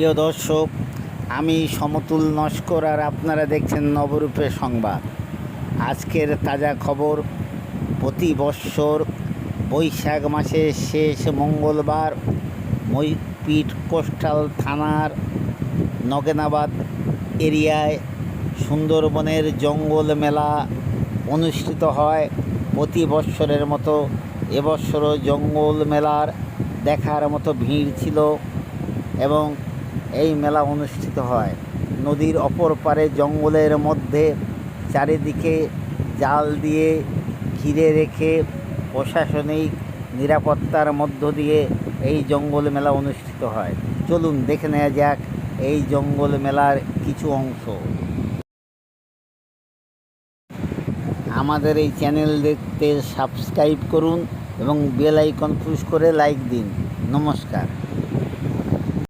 প্রিয় দর্শক, আমি সমতুল নস্কর আর আপনারা দেখছেন নবরূপের সংবাদ। আজকের তাজা খবর, প্রতি বৎসর বৈশাখ মাসের শেষ মঙ্গলবার মইপিট কোস্টাল থানার নগেনাবাদ এরিয়ায় সুন্দরবনের জঙ্গল মেলা অনুষ্ঠিত হয়। প্রতি বৎসরের মতো এবছরও জঙ্গল মেলার দেখার মতো ভিড় ছিল এবং এই মেলা অনুষ্ঠিত হয় নদীর অপর পারে জঙ্গলের মধ্যে। চারিদিকে জাল দিয়ে ঘিরে রেখে প্রশাসনিক নিরাপত্তার মধ্য দিয়ে এই জঙ্গল মেলা অনুষ্ঠিত হয়। চলুন দেখে নেওয়া যাক এই জঙ্গল মেলার কিছু অংশ। আমাদের এই চ্যানেল দেখতে সাবস্ক্রাইব করুন এবং বেল আইকন পুশ করে লাইক দিন। নমস্কার।